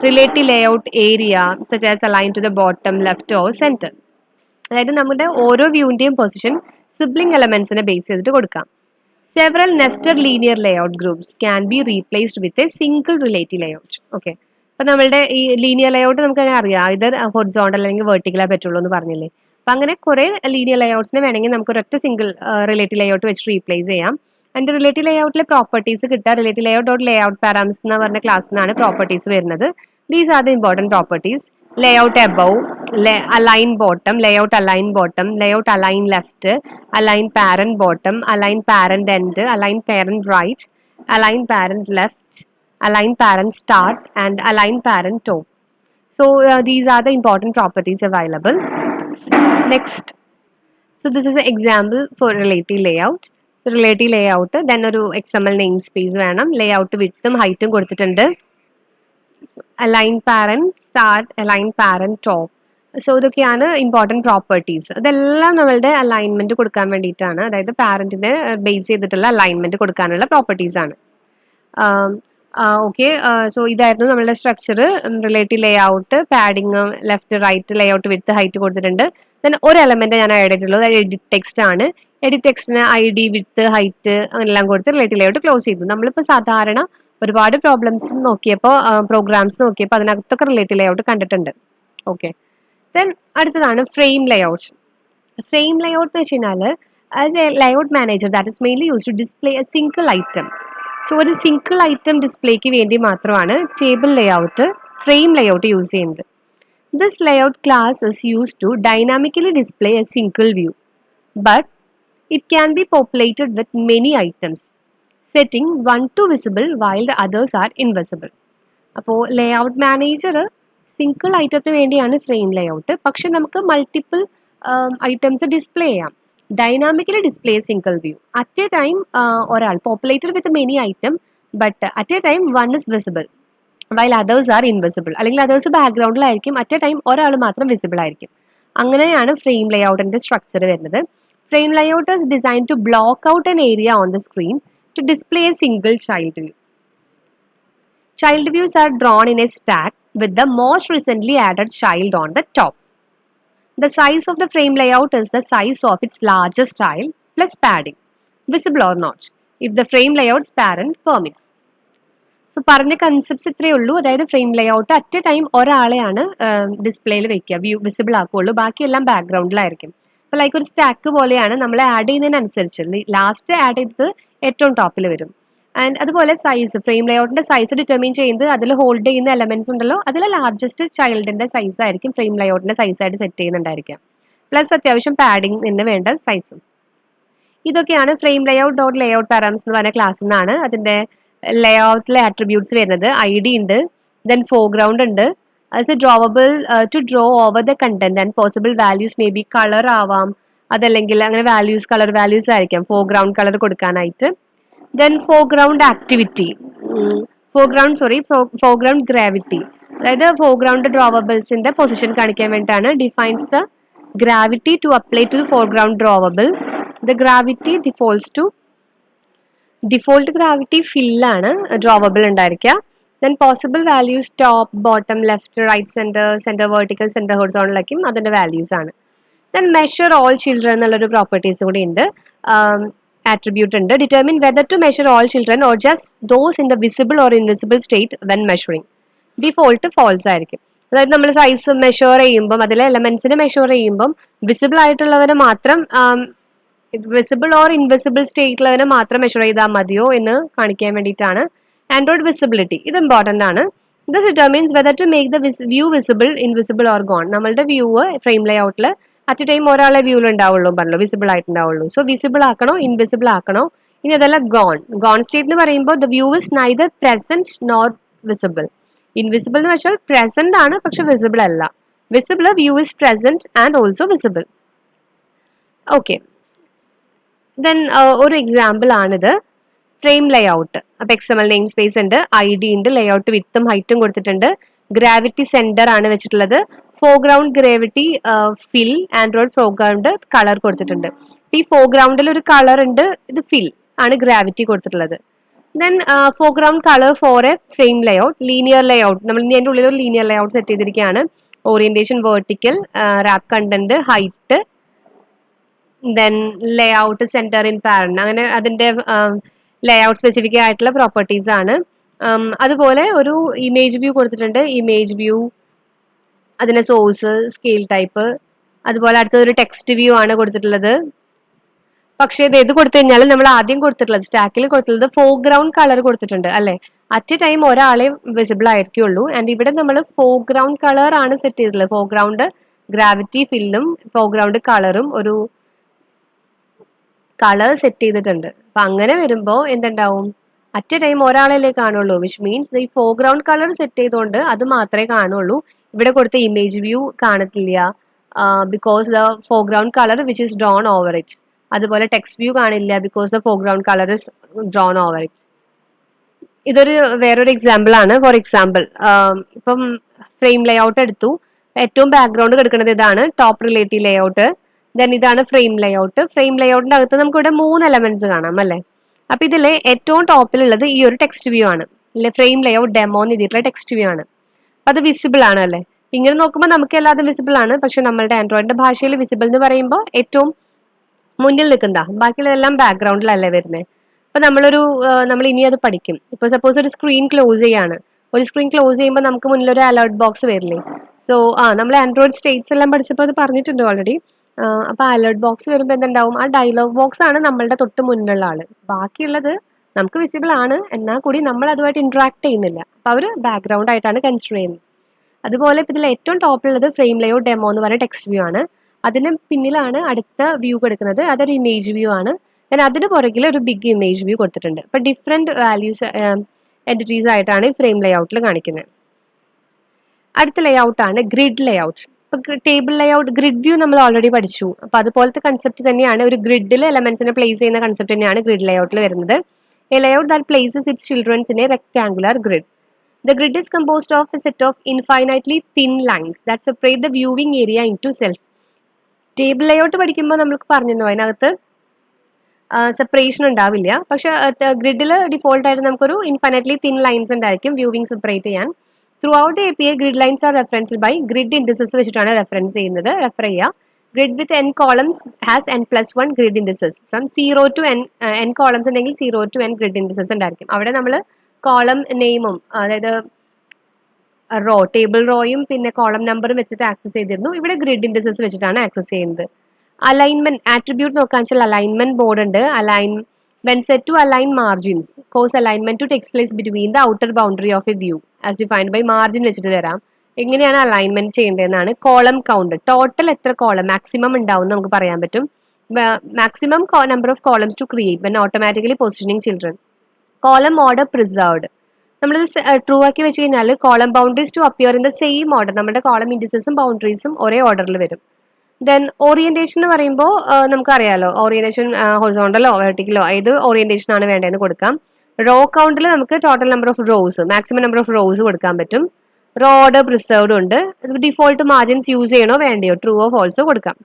Relative layout area, such as aligned to the bottom, left or center. അതായത് നമ്മുടെ ഓരോ വ്യൂവിന്റെയും position sibling എലമെന്റ്സിനെ base ചെയ്തിട്ട് കൊടുക്കാം. Several nested linear layout groups can be replaced with a single relative layout. Okay. അപ്പൊ നമ്മളുടെ ഈ linear layout നമുക്ക് അങ്ങനെ അറിയാം, ഇത് ഹൊറിസോണ്ടൽ അല്ലെങ്കിൽ വെർട്ടിക്കലേ പറ്റുള്ളൂ എന്ന് പറഞ്ഞില്ലേ. അപ്പൊ അങ്ങനെ കുറെ ലീനിയർ ലേഔട്ട്സിനെ വേണമെങ്കിൽ നമുക്ക് ഒരൊറ്റ സിംഗിൾ റിലേറ്റീവ് ലേഔട്ട് വെച്ച് റീപ്ലേസ് ചെയ്യാം. അതിന്റെ റിലേറ്റീവ് ലേഔട്ടിലെ പ്രോപ്പർട്ടീസ് കിട്ടുക relative layout dot layout parameters എന്ന് പറഞ്ഞ ക്ലാസ്സിൽ നിന്നാണ് പ്രോപ്പർട്ടീസ് വരുന്നത്. These are the important properties. Layout above, align bottom, layout align bottom, layout align left, align parent bottom, align parent end, align parent right, align parent left, align parent start, and align parent top. So these are the important properties available. Next, so this is an example for relative layout. So relative layout, then ഒരു XML namespace വേണം, layout widthും ഹൈറ്റും കൊടുത്തിട്ടുണ്ട്. align parent start, align parent top. So ഇതൊക്കെയാണ് important properties. ഇതെല്ലാം നമ്മളുടെ alignment കൊടുക്കാൻ വേണ്ടിയിട്ടാണ്, അതായത് പാരന്റിനെ ബേസ് ചെയ്തിട്ടുള്ള അലൈൻമെന്റ് കൊടുക്കാനുള്ള പ്രോപ്പർട്ടീസ് ആണ്. ഓക്കെ, സോ ഇതായിരുന്നു നമ്മളുടെ structure. Relative layout, padding, left right, layout width height കൊടുത്തിട്ടുണ്ട്. ദെൻ ഒരു എലമെന്റ് ഞാൻ ആഡ് ചെയ്തിട്ടുള്ളത് എഡിറ്റ് ടെക്സ്റ്റ് ആണ്. എഡിറ്റ് ടെക്സ്റ്റിന് ID, വിഡ്ത്ത്, ഹൈറ്റ് എല്ലാം കൊടുത്ത് റിലേറ്റീവ് ലേ ഔട്ട് ക്ലോസ് ചെയ്തു. നമ്മളിപ്പോൾ സാധാരണ ഒരുപാട് പ്രോഗ്രാംസ് നോക്കിയപ്പോൾ അതിനകത്തൊക്കെ റിലേറ്റീവ് ലേ ഔട്ട് കണ്ടിട്ടുണ്ട്. ഓക്കെ, ദെൻ അടുത്തതാണ് frame layout. Frame layout എന്ന് വെച്ച് കഴിഞ്ഞാൽ as a layout manager that is mainly use to display a single item. So ഒരു സിംഗിൾ ഐറ്റം ഡിസ്പ്ലേക്ക് വേണ്ടി മാത്രമാണ് table layout, frame layout use ചെയ്യുന്നത്. This layout class is use to dynamically display a single view, but it can be populated with many items, setting 1 to visible while the others are invisible. അപ്പോൾ layout manager single ഐറ്റത്തിന് വേണ്ടിയാണ് frame layout, പക്ഷെ നമുക്ക് multiple items display ചെയ്യാം. Dynamically display single view. At a time ഒരാൾ populated with many item but at a time one is visible while others are invisible. അല്ലെങ്കിൽ others ബാക്ക്ഗ്രൗണ്ടിലായിരിക്കും, at a time ഒരാൾ മാത്രം visible ആയിരിക്കും. അങ്ങനെയാണ് ഫ്രെയിം ലേഔട്ടിന്റെ structure വരുന്നത്. Frame layout is design to block out an area on the screen to display a single child view. Child views are drawn in a stack with the most recently added child on the top. The size of the frame layout is the size of its largest child plus padding, visible or not, if the frame layout's parent permits. So പറഞ്ഞ concepts ഇത്രയേ ഉള്ളൂ. അതായത് frame layout at a time ഒരാളെയാണ് ഡിസ്പ്ലേയിൽ വെക്കുക, view visible ആക്കുകയുള്ളൂ, ബാക്കിയെല്ലാം ബാക്ക്ഗ്രൗണ്ടിലായിരിക്കും. അപ്പോൾ like ഒരു സ്റ്റാക്ക് പോലെയാണ് നമ്മൾ ആഡ് ചെയ്യുന്നതിനനുസരിച്ച് ലാസ്റ്റ് ആഡ് ചെയ്തത് ഏറ്റവും ടോപ്പിൽ വരും. ആൻഡ് അതുപോലെ സൈസ്, ഫ്രെയിം ലേഔട്ടിന്റെ സൈസ് ഡിറ്റർമിൻ ചെയ്യുന്നത് അതിൽ ഹോൾഡ് ചെയ്യുന്ന എലമെന്റ്സ് ഉണ്ടല്ലോ, അതിൽ ലാർജസ്റ്റ് ചൈൽഡിന്റെ സൈസ് ആയിരിക്കും ഫ്രെയിം ലേഔട്ടിന്റെ സൈസായിട്ട് സെറ്റ് ചെയ്യുന്നുണ്ടായിരിക്കാം. പ്ലസ് അത്യാവശ്യം പാഡിങ് എന്ന് വേണ്ട സൈസും. ഇതൊക്കെയാണ് frame layout dot layout parameters എന്ന് പറഞ്ഞ ക്ലാസ്സിൽ നിന്നാണ് അതിന്റെ ലേഔട്ടിലെ ആട്രിബ്യൂട്ട്സ് വരുന്നത്. ID ഉണ്ട്, ദെൻ ഫോർഗ്രൗണ്ട് ഉണ്ട്, as a drawable to draw over the content and possible values may be colour ആവാം, അതല്ലെങ്കിൽ അങ്ങനെ വാല്യൂസ് കളർ വാല്യൂസ് ആയിരിക്കാം ഫോർഗ്രൗണ്ട് കളർ കൊടുക്കാനായിട്ട്. Then foreground activity, foreground gravity, അതായത് ഫോർഗ്രൗണ്ട് ഡ്രോവബിൾസിന്റെ പൊസിഷൻ കാണിക്കാൻ വേണ്ടിയിട്ടാണ്. Defines the gravity to apply to foreground drawable. The gravity default gravity ഫില്ലാണ് ഡ്രോവബിൾ ഉണ്ടായിരിക്കുക. Then possible values top, bottom, left, right, centre vertical, centre ഹൊറിസോണ്ടലൊക്കെയും അതിന്റെ values ആണ്. Then measure all children എന്നുള്ളൊരു പ്രോപ്പർട്ടീസ് കൂടി ഉണ്ട്, ആട്രിബ്യൂട്ട് ഉണ്ട്. Determine whether to measure all children or just those in the visible or invisible state when measuring. Default false ആയിരിക്കും. അതായത് നമ്മൾ സൈസ് മെഷർ ചെയ്യുമ്പം അതിലെ എലമെന്റ്സിനെ മെഷർ ചെയ്യുമ്പം വിസിബിൾ ആയിട്ടുള്ളവരെ മാത്രം വിസിബിൾ ഓർ ഇൻവിസിബിൾ സ്റ്റേറ്റിലുള്ളവരെ മാത്രം മെഷർ ചെയ്താൽ മതിയോ എന്ന് കാണിക്കാൻ വേണ്ടിയിട്ടാണ്. ആൻഡ്രോയിഡ് വിസിബിലിറ്റി ഇത് ഇമ്പോർട്ടൻ്റ് ആണ്. This determines whether to make the view visible, invisible or gone. നമ്മളുടെ വ്യൂ ഫ്രെയിം ലേഔട്ടിൽ അറ്റ് എ ടൈം ഒരാളെ വ്യൂവിൽ ഉണ്ടാവുള്ളൂ പറഞ്ഞല്ലോ, വിസിബിൾ ആയിട്ടുണ്ടാവുള്ളൂ. സോ വിസിബിൾ ആക്കണോ ഇൻവിസിബിൾ ആക്കണോ. ഇനി അതല്ല ഗോൺ സ്റ്റേറ്റ് എന്ന് പറയുമ്പോൾ the view is neither present nor visible. Invisible എന്ന് വെച്ചാൽ പ്രസന്റ് ആണ് പക്ഷെ വിസിബിൾ അല്ല. Visible view is present and also visible. Okay, then ഒരു എക്സാമ്പിൾ ആണിത് ഫ്രെയിം ലേഔട്ട്. അപ്പൊ XML നെയിം സ്പേസ് ഉണ്ട്, ID ഉണ്ട്, ലേഔട്ട് വിത്തും ഹൈറ്റും കൊടുത്തിട്ടുണ്ട്, ഗ്രാവിറ്റി സെന്റർ ആണ് വെച്ചിട്ടുള്ളത്, ഫോർഗ്രൗണ്ട് ഗ്രാവിറ്റി ഫിൽ, ആൻഡ്രോയിഡ് ഫോർഗ്രൗണ്ട് കളർ കൊടുത്തിട്ടുണ്ട്. ഈ ഫോർഗ്രൗണ്ടിൽ ഒരു കളർ ഉണ്ട്, ഇത് ഫിൽ ആണ് ഗ്രാവിറ്റി കൊടുത്തിട്ടുള്ളത്. Then foreground colour for a frame layout, linear layout. നമ്മൾ ഇനി അതിൻ്റെ ഉള്ളിൽ ഒരു ലീനിയർ ലേഔട്ട് സെറ്റ് ചെയ്തിരിക്കുകയാണ്. Orientation vertical, wrap content, height, then layout centre in parent, അങ്ങനെ അതിന്റെ ലേഔട്ട് സ്പെസിഫിക് ആയിട്ടുള്ള പ്രോപ്പർട്ടീസ് ആണ്. അതുപോലെ ഒരു ഇമേജ് വ്യൂ കൊടുത്തിട്ടുണ്ട്. ഇമേജ് വ്യൂ, അതിന്റെ സോഴ്സ്, സ്കെയിൽ ടൈപ്പ്, അതുപോലെ അടുത്തൊരു ടെക്സ്റ്റ് വ്യൂ ആണ് കൊടുത്തിട്ടുള്ളത്. പക്ഷേ ഇത് ഏത് കൊടുത്തു കഴിഞ്ഞാലും നമ്മൾ ആദ്യം കൊടുത്തിട്ടുള്ളത് സ്റ്റാക്കിൽ കൊടുത്തിട്ടുള്ളത് ഫോർഗ്രൗണ്ട് കളർ കൊടുത്തിട്ടുണ്ട് അല്ലെ. അറ്റ് എ ടൈം ഒരാളെ വിസിബിൾ ആയിരിക്കുള്ളൂ. ആൻഡ് ഇവിടെ നമ്മൾ ഫോർഗ്രൗണ്ട് കളർ ആണ് സെറ്റ് ചെയ്തിട്ടുള്ളത്. ഫോർഗ്രൗണ്ട് ഗ്രാവിറ്റി ഫില്ലും ഫോർഗ്രൗണ്ട് കളറും ഒരു കളർ സെറ്റ് ചെയ്തിട്ടുണ്ട്. അപ്പൊ അങ്ങനെ വരുമ്പോൾ എന്തുണ്ടാവും, അറ്റ് എ ടൈം ഒരാളല്ലേ കാണുള്ളൂ. വിച്ച് മീൻസ് ഈ ഫോർഗ്രൗണ്ട് കളർ സെറ്റ് ചെയ്തുകൊണ്ട് അത് മാത്രമേ കാണുള്ളൂ. ഇവിടെ കൊടുത്ത ഇമേജ് വ്യൂ കാണത്തില്ല, because the foreground colour which is drone over it. അതുപോലെ ടെക്സ്റ്റ് വ്യൂ കാണില്ല, because the foreground colour is drone over it. ഇതൊരു വേറൊരു എക്സാമ്പിൾ ആണ്. ഫോർ എക്സാമ്പിൾ ഇപ്പം ഫ്രെയിം ലേഔട്ട് എടുത്തു, ഏറ്റവും ബാക്ക്ഗ്രൗണ്ട് കിടക്കുന്നത് ഇതാണ്, ടോപ്പ് റിലേറ്റീവ് ലേഔട്ട്. ദെൻ ഇതാണ് ഫ്രെയിം ലേഔട്ട്. ഫ്രെയിം ലേഔട്ടിന്റെ അകത്ത് നമുക്ക് ഇവിടെ 3 എലമെന്റ്സ് കാണാം അല്ലെ. അപ്പൊ ഇതിലെ ഏറ്റവും ടോപ്പിലുള്ളത് ഈ ഒരു ടെക്സ്റ്റ് വ്യൂ ആണ്, അല്ലെ ഫ്രെയിം ലേഔട്ട് ഡെമോ എന്ന് എഴുതിയിട്ടുള്ള ടെക്സ്റ്റ് വ്യൂ ആണ്. അത് വിസിബിൾ ആണ് അല്ലെ. ഇങ്ങനെ നോക്കുമ്പോൾ നമുക്ക് എല്ലാതും വിസിബിൾ ആണ്. പക്ഷെ നമ്മളുടെ ആൻഡ്രോയിഡിന്റെ ഭാഷയിൽ വിസിബിൾ എന്ന് പറയുമ്പോൾ ഏറ്റവും മുന്നിൽ നിൽക്കുന്ന, ബാക്കിയുള്ളതെല്ലാം ബാക്ക്ഗ്രൗണ്ടിലല്ലേ വരുന്നത്. അപ്പൊ നമ്മൾ ഇനി അത് പഠിക്കും. ഇപ്പൊ സപ്പോസ് ഒരു സ്ക്രീൻ ക്ലോസ് ചെയ്യാണ്, ഒരു സ്ക്രീൻ ക്ലോസ് ചെയ്യുമ്പോൾ നമുക്ക് മുന്നിൽ ഒരു അലേർട്ട് ബോക്സ് വരില്ലേ. സോ നമ്മൾ ആൻഡ്രോയിഡ് സ്റ്റേറ്റ്സ് എല്ലാം പഠിച്ചപ്പോൾ അത് പറഞ്ഞിട്ടുണ്ട് ഓൾറെഡി. അപ്പൊ അലേർട്ട് ബോക്സ് വരുമ്പോൾ എന്തുണ്ടാവും, ആ ഡയലോഗ് ബോക്സ് ആണ് നമ്മളുടെ തൊട്ട് മുന്നിലുള്ള ആള്. ബാക്കിയുള്ളത് നമുക്ക് വിസിബിൾ ആണ്, എന്നാൽ കൂടി നമ്മൾ അതുമായിട്ട് ഇന്ററാക്ട് ചെയ്യുന്നില്ല. അപ്പൊ അവർ ബാക്ക്ഗ്രൗണ്ട് ആയിട്ടാണ് കൺസിഡർ ചെയ്യുന്നത്. അതുപോലെ ഇപ്പൊ ഇതിൽ ഏറ്റവും ടോപ്പിലുള്ളത് ഫ്രെയിം ലേഔട്ട് ഡെമോ എന്ന് പറയുന്ന ടെക്സ്റ്റ് വ്യൂ ആണ്. അതിന് പിന്നിലാണ് അടുത്ത വ്യൂ കൊടുക്കുന്നത്, അതൊരു ഇമേജ് വ്യൂ ആണ്. അതിന് പുറകിൽ ഒരു ബിഗ് ഇമേജ് വ്യൂ കൊടുത്തിട്ടുണ്ട്. അപ്പൊ ഡിഫറെന്റ് വാല്യൂസ് എൻറ്റിറ്റീസ് ആയിട്ടാണ് ഈ ഫ്രെയിം ലേഔട്ടിൽ കാണിക്കുന്നത്. അടുത്ത ലേഔട്ട് ആണ് ഗ്രിഡ് ലേഔട്ട്. ഇപ്പൊ ടേബിൾ ലേഔട്ട് ഗ്രിഡ് വ്യൂ നമ്മൾ ഓൾറെഡി പഠിച്ചു. അപ്പൊ അതുപോലത്തെ കൺസെപ്റ്റ് തന്നെയാണ് ഒരു ഗ്രിഡിൽ എലമെന്റ്സിനെ പ്ലേസ് ചെയ്യുന്ന കൺസെപ്റ്റ് തന്നെയാണ് ഗ്രിഡ് ലേഔട്ടിൽ വരുന്നത്. A layout that places it's childrens in A rectangular grid. The grid is composed of a set of infinitely thin lines that separate the viewing area into cells. Table layout പഠിക്കുമ്പോൾ നമുക്ക് പറഞ്ഞിരുന്നു അതിനകത്ത് separation ഉണ്ടാവില്ല. പക്ഷെ ഗ്രിഡിൽ default ആയിട്ട് നമുക്കൊരു infinitely thin lines ഉണ്ടായിരിക്കും വ്യൂവിംഗ് സെപ്പറേറ്റ് ചെയ്യാൻ. Throughout A P I grid lines are referenced by grid indices വെച്ചിട്ടാണ് റെഫറൻസ് ചെയ്യുന്നത്, റെഫർ ചെയ്യുക. Grid with n columns has n+1 grid indices. From 0 to n columns ഉണ്ടെങ്കിൽ 0 to n grid indices ഉണ്ടായിരിക്കും. അവിടെ നമ്മൾ column നെയിമും അതായത് raw table റോയും പിന്നെ കോളം നമ്പറും വെച്ചിട്ട് ആക്സസ് ചെയ്തിരുന്നു. ഇവിടെ ഗ്രിഡ് ഇൻഡിസസ് വെച്ചിട്ടാണ് ആക്സസ് ചെയ്യുന്നത്. അലൈൻമെന്റ് ആട്രിബ്യൂട്ട് നോക്കാൻ വെച്ചാൽ അലൈൻമെന്റ് ബോർഡ് ഉണ്ട്. When set to align margins cause alignment to takes place between the outer boundary of a view as defined by margin വെച്ചിട്ട് തരാം. എങ്ങനെയാണ് അലൈൻമെന്റ് ചെയ്യേണ്ടതെന്നാണ്. കോളം കൗണ്ട് ടോട്ടൽ എത്ര കോളം മാക്സിമം ഉണ്ടാവും നമുക്ക് പറയാൻ പറ്റും. Maximum number of columns to create when automatically positioning children. Column order preserved. നമ്മളിത് ട്രൂ ആക്കി വെച്ച് കഴിഞ്ഞാൽ column boundaries to appear in the same order. നമ്മുടെ കോളം ഇൻഡിസസും ബൗണ്ടറീസും ഒരേ ഓർഡറിൽ വരും. ദെൻ ഓറിയന്റേഷൻ എന്ന് പറയുമ്പോൾ നമുക്കറിയാലോ ഓറിയന്റേഷൻ ഹൊറിസോണ്ടലോ വെർട്ടിക്കലോ ഏത് ഓറിയന്റേഷൻ ആണ് വേണ്ടതെന്ന് കൊടുക്കാം. റോ കൗണ്ടിൽ നമുക്ക് total number of rows maximum number of rows കൊടുക്കാൻ പറ്റും. റോ ഓർഡർ പ്രിസർവ്ഡ് ഉണ്ട്. ഡിഫോൾട്ട് മാർജിൻസ് യൂസ് ചെയ്യണോ വേണ്ടയോ ട്രൂ ഓഫ് ഓൾസോ കൊടുക്കാം.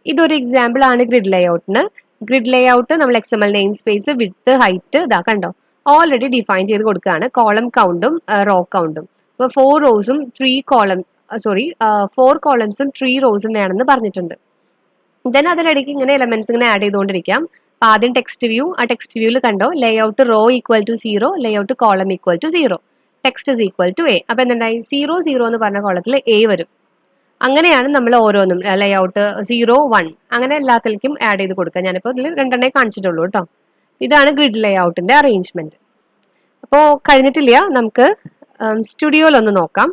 ഇതൊരു എക്സാമ്പിൾ ആണ് ഗ്രിഡ് ലേഔട്ടിന്. ഗ്രിഡ് ലേഔട്ട് നമ്മൾ XML name space width height ഇതാ കണ്ടോ ഓൾറെഡി ഡിഫൈൻ ചെയ്ത് കൊടുക്കുകയാണ്. കോളം കൗണ്ടും റോ കൗണ്ടും. ഇപ്പോൾ 4 റോസും 3 കോളം 4 കോളംസും 3 റോസും വേണമെന്ന് പറഞ്ഞിട്ടുണ്ട്. ദെൻ അതിനിടയ്ക്ക് ഇങ്ങനെ എലമെന്റ്സ് ഇങ്ങനെ ആഡ് ചെയ്തുകൊണ്ടിരിക്കാം. അപ്പൊ ആദ്യം ടെക്സ്റ്റ് വ്യൂ. ആ ടെക്സ്റ്റ് വ്യൂവിൽ കണ്ടോ layout row equal to 0, layout column equal to 0, text is equal to A. അപ്പൊ എന്തുണ്ടായി 0 0 എന്ന് പറഞ്ഞ കോളത്തിൽ എ വരും. അങ്ങനെയാണ് നമ്മൾ ഓരോന്നും ലേഔട്ട് 0 1 അങ്ങനെ എല്ലാത്തിലേക്കും ആഡ് ചെയ്ത് കൊടുക്കുക. ഞാനിപ്പോൾ ഇതിൽ രണ്ടെണ്ണേ കാണിച്ചിട്ടുള്ളൂ കേട്ടോ. ഇതാണ് ഗ്രിഡ് ലേഔട്ടിന്റെ അറേഞ്ച്മെന്റ്. അപ്പോൾ കഴിഞ്ഞിട്ടില്ല, നമുക്ക് സ്റ്റുഡിയോയിലൊന്ന് നോക്കാം.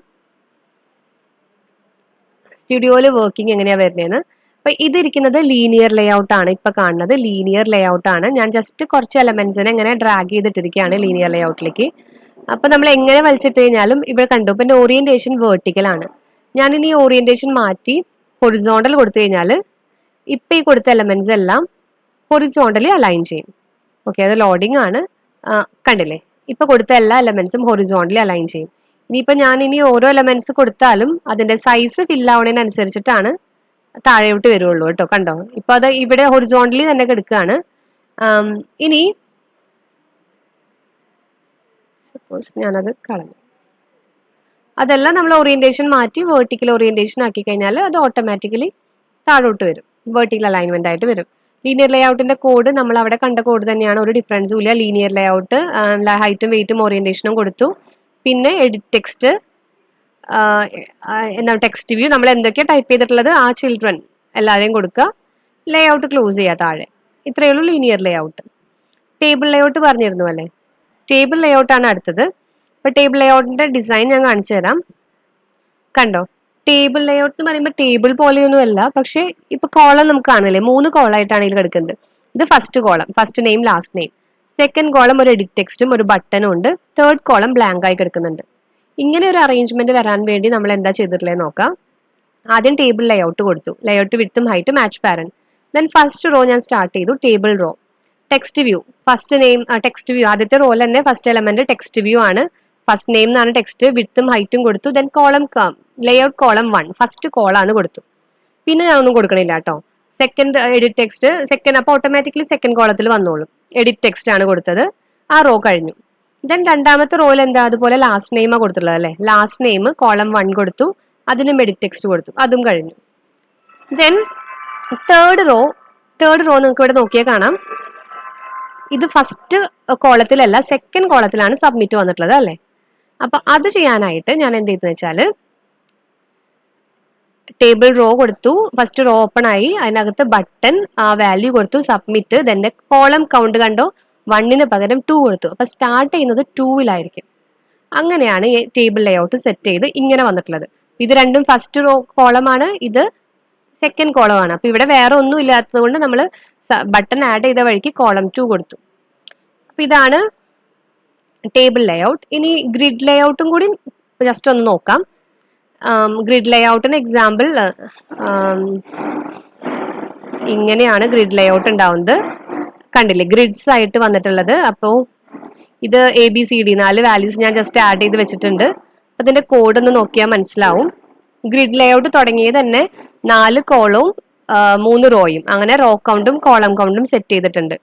സ്റ്റുഡിയോയിൽ വർക്കിംഗ് എങ്ങനെയാ വരുന്നതെന്ന്. അപ്പൊ ഇതിരിക്കുന്നത് ലീനിയർ ലേഔട്ട് ആണ്. ഇപ്പൊ കാണുന്നത് ലീനിയർ ലേഔട്ട് ആണ്. ഞാൻ ജസ്റ്റ് കുറച്ച് എലമെന്റ്സിനെ ഇങ്ങനെ ഡ്രാഗ് ചെയ്തിട്ടിരിക്കുകയാണ് ലീനിയർ ലേഔട്ടിലേക്ക്. അപ്പൊ നമ്മൾ എങ്ങനെ വലിച്ചിട്ട് കഴിഞ്ഞാലും ഇവിടെ കണ്ടു ഇപ്പൊ ഓറിയന്റേഷൻ വേർട്ടിക്കൽ ആണ്. ഞാനിനി ഓറിയന്റേഷൻ മാറ്റി ഹൊറിസോണ്ടൽ കൊടുത്തു കഴിഞ്ഞാൽ ഇപ്പൊ ഈ കൊടുത്ത എലമെന്റ്സ് എല്ലാം ഹൊറിസോണ്ടലി അലൈൻ ചെയ്യും. ഓക്കെ, അത് ലോഡിംഗ് ആണ്. കണ്ടില്ലേ ഇപ്പൊ കൊടുത്ത എല്ലാ എലമെന്റ്സും ഹൊറിസോണ്ടലി അലൈൻ ചെയ്യും. ഇനിയിപ്പോ ഞാൻ ഇനി ഓരോ എലമെന്റ്സ് കൊടുത്താലും അതിന്റെ സൈസ് ഫിൽ ആവണതിനനുസരിച്ചിട്ടാണ് താഴെയോട്ട് വരുള്ളൂ കേട്ടോ. കണ്ടോ ഇപ്പൊ അത് ഇവിടെ ഹൊറിസോണ്ടലി തന്നെ കിടക്കുകയാണ്. ഇനി സപ്പോസ് ഞാനത് കളഞ്ഞു. അതെല്ലാം നമ്മൾ ഓറിയന്റേഷൻ മാറ്റി വേർട്ടിക്കൽ ഓറിയന്റേഷൻ ആക്കി കഴിഞ്ഞാൽ അത് ഓട്ടോമാറ്റിക്കലി താഴോട്ട് വരും, വേർട്ടിക്കൽ അലൈൻമെന്റ് ആയിട്ട് വരും. ലീനിയർ ലേഔട്ടിന്റെ കോഡ് നമ്മൾ അവിടെ കണ്ട കോഡ് തന്നെയാണ്, ഒരു ഡിഫറൻസും ഇല്ല. ലീനിയർ ലേഔട്ട് ഹൈറ്റും വെയിറ്റും ഓറിയന്റേഷനും കൊടുത്തു. പിന്നെ എഡിറ്റ് ടെക്സ്റ്റ് എന്താണ് ടെക്സ്റ്റ് വ്യൂ നമ്മൾ എന്തൊക്കെയാണ് ടൈപ്പ് ചെയ്തിട്ടുള്ളത് ആ ചിൽഡ്രൻ എല്ലാവരെയും കൊടുക്കുക. ലേഔട്ട് ക്ലോസ് ചെയ്യുക താഴെ. ഇത്രയേ ഉള്ളൂ ലീനിയർ ലേഔട്ട്. ടേബിൾ ലേഔട്ട് പറഞ്ഞിരുന്നു അല്ലേ. ടേബിൾ ലേഔട്ട് ആണ് അടുത്തത്. ഇപ്പൊ ടേബിൾ ലേഔട്ടിന്റെ ഡിസൈൻ ഞാൻ കാണിച്ചു തരാം. കണ്ടോ ടേബിൾ ലേഔട്ട് എന്ന് പറയുമ്പോൾ ടേബിൾ പോലെയൊന്നും അല്ല, പക്ഷെ ഇപ്പൊ കോളം നമുക്ക് കാണില്ലേ 3 കോളായിട്ടാണ് ഇതിൽ കിടക്കുന്നത്. ഇത് first column, first name last name. Second column ഒരു എഡിറ്റ് ടെക്സ്റ്റും ഒരു ബട്ടണും ഉണ്ട്. തേർഡ് കോളം ബ്ലാങ്ക് ആയി കിടക്കുന്നുണ്ട്. ഇങ്ങനെ ഒരു അറേഞ്ച്മെന്റ് വരാൻ വേണ്ടി നമ്മൾ എന്താ ചെയ്തിട്ടുള്ളത് നോക്കാം. ആദ്യം ടേബിൾ ലേഔട്ട് കൊടുത്തു, ലേഔട്ട് വിഡ്ത്തും height match parent. Then first row ഞാൻ സ്റ്റാർട്ട് ചെയ്തു, table row. Text view first name text view ആദ്യത്തെ റോയിൽ തന്നെ ഫസ്റ്റ് എലമെന്റ് ടെക്സ്റ്റ് വ്യൂ ആണ്. ഫസ്റ്റ് നെയിം എന്നാണ് ടെക്സ്റ്റ്, വിഡ്ത്തും ഹൈറ്റും കൊടുത്തു. Then column layout column 1 first കോളാണ് കൊടുത്തു. പിന്നെ ഞാൻ ഒന്നും കൊടുക്കണില്ല കേട്ടോ. സെക്കൻഡ് എഡിറ്റ് ടെക്സ്റ്റ് സെക്കൻഡ്, അപ്പോൾ ഓട്ടോമാറ്റിക്കലി സെക്കൻഡ് കോളത്തിൽ വന്നോളും. എഡിറ്റ് ടെക്സ്റ്റ് ആണ് കൊടുത്തത്, ആ റോ കഴിഞ്ഞു. ദെൻ രണ്ടാമത്തെ റോയിൽ എന്താ അതുപോലെ ലാസ്റ്റ് നെയിമാണ് കൊടുത്തിട്ടുള്ളത് അല്ലേ. ലാസ്റ്റ് നെയിം കോളം 1 കൊടുത്തു, അതിനും എഡിറ്റ് ടെക്സ്റ്റ് കൊടുത്തു, അതും കഴിഞ്ഞു. ദെൻ തേർഡ് റോ നിങ്ങൾക്ക് ഇവിടെ നോക്കിയാൽ കാണാം. ഇത് ഫസ്റ്റ് കോളത്തിലല്ല സെക്കൻഡ് കോളത്തിലാണ് സബ്മിറ്റ് വന്നിട്ടുള്ളത് അല്ലേ. അപ്പൊ അത് ചെയ്യാനായിട്ട് ഞാൻ എന്ത് ചെയ്തെന്ന് വെച്ചാൽ ടേബിൾ റോ കൊടുത്തു, ഫസ്റ്റ് റോ ഓപ്പൺ ആയി, അതിനകത്ത് ബട്ടൺ വാല്യൂ കൊടുത്തു, സബ്മിറ്റ്. ദെന്റെ കോളം കൗണ്ട് കണ്ടോ 1ന് പകരം 2 കൊടുത്തു. അപ്പൊ സ്റ്റാർട്ട് ചെയ്യുന്നത് 2-ലായിരിക്കും. അങ്ങനെയാണ് ഈ ടേബിൾ ലേഔട്ട് സെറ്റ് ചെയ്ത് ഇങ്ങനെ വന്നിട്ടുള്ളത്. ഇത് രണ്ടും ഫസ്റ്റ് റോ കോളമാണ്, ഇത് സെക്കൻഡ് കോളമാണ്. അപ്പൊ ഇവിടെ വേറെ ഒന്നും ഇല്ലാത്തത് കൊണ്ട് നമ്മൾ ബട്ടൺ ആഡ് ചെയ്ത വഴിക്ക് കോളം 2 കൊടുത്തു. അപ്പൊ ഇതാണ് ടേബിൾ ലേഔട്ട്. ഇനി ഗ്രിഡ് ലേഔട്ടും കൂടി ജസ്റ്റ് ഒന്ന് നോക്കാം. ഗ്രിഡ് ലേഔട്ടിന് എക്സാമ്പിൾ ഇങ്ങനെയാണ് ഗ്രിഡ് ലേഔട്ട് ഉണ്ടാവുന്നത്. കണ്ടില്ലേ, ഗ്രിഡ്സ് ആയിട്ട് വന്നിട്ടുള്ളത്. അപ്പോൾ ഇത് ABCD 4 വാല്യൂസ് ഞാൻ ജസ്റ്റ് ആഡ് ചെയ്ത് വെച്ചിട്ടുണ്ട്. അതിന്റെ കോഡ് ഒന്ന് നോക്കിയാൽ മനസ്സിലാവും. ഗ്രിഡ് ലേഔട്ട് തുടങ്ങിയത് തന്നെ 4 കോളവും 3 റോയും, അങ്ങനെ റോ കൗണ്ടും കോളം കൗണ്ടും സെറ്റ് ചെയ്തിട്ടുണ്ട്.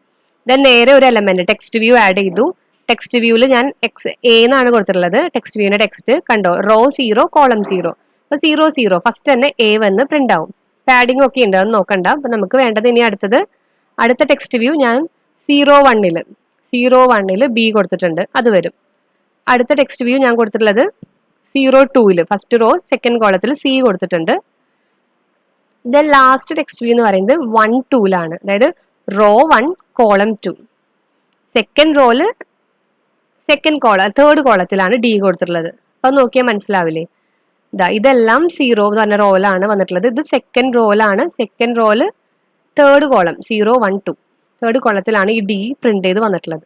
ദെൻ നേരെ ഒരു എലമെന്റ് ടെക്സ്റ്റ് വ്യൂ ആഡ് ചെയ്തു. ടെക്സ്റ്റ് വ്യൂവിൽ ഞാൻ A എന്നാണ് കൊടുത്തിട്ടുള്ളത്. ടെക്സ്റ്റ് വ്യൂവിന്റെ ടെക്സ്റ്റ് കണ്ടോ, റോ 0 കോളം 0. അപ്പൊ 0 0 ഫസ്റ്റ് തന്നെ A വന്ന് പ്രിന്റ് ആവും. പാഡിംഗ് ഒക്കെ ഉണ്ട്, അത് നോക്കണ്ട. അപ്പൊ നമുക്ക് വേണ്ടത് ഇനി അടുത്ത ടെക്സ്റ്റ് വ്യൂ ഞാൻ 0 1 B കൊടുത്തിട്ടുണ്ട്, അത് വരും. അടുത്ത ടെക്സ്റ്റ് വ്യൂ ഞാൻ കൊടുത്തിട്ടുള്ളത് 0 2 ഫസ്റ്റ് റോ സെക്കൻഡ് കോളത്തിൽ C കൊടുത്തിട്ടുണ്ട്. ദെൻ ലാസ്റ്റ് ടെക്സ്റ്റ് വ്യൂ എന്ന് പറയുന്നത് 1 2 അതായത് റോ 1 കോളം 2. സെക്കൻഡ് റോയില് തേർഡ് കോളത്തിലാണ് D കൊടുത്തിട്ടുള്ളത്. അപ്പൊ നോക്കിയാൽ മനസ്സിലാവില്ലേ, ഇതെല്ലാം 0 എന്ന് പറഞ്ഞ റോയിലാണ് വന്നിട്ടുള്ളത്. ഇത് സെക്കൻഡ് റോയിലാണ്. സെക്കൻഡ് റോയില് തേർഡ് കോളം 0 1 2 തേർഡ് കോളത്തിലാണ് ഈ D പ്രിന്റ് ചെയ്ത് വന്നിട്ടുള്ളത്.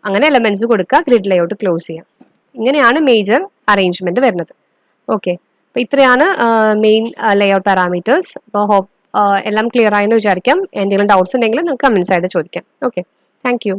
അങ്ങനെ എലമെന്റ്സ് കൊടുക്കുക, ഗ്രിഡ് ലേഔട്ട് ക്ലോസ് ചെയ്യാം. ഇങ്ങനെയാണ് മേജർ അറേഞ്ച്മെന്റ് വരുന്നത്. ഓക്കെ, അപ്പൊ ഇത്രയാണ് മെയിൻ ലേഔട്ട് പാരാമീറ്റേഴ്സ്. അപ്പോൾ ഹോപ്പ് എല്ലാം ക്ലിയർ ആയെന്ന് വിചാരിക്കാം. എന്തെങ്കിലും ഡൗട്ട്സ് ഉണ്ടെങ്കിൽ നിങ്ങൾക്ക് കമന്റ്സ് ആയിട്ട് ചോദിക്കാം. Okay, thank you.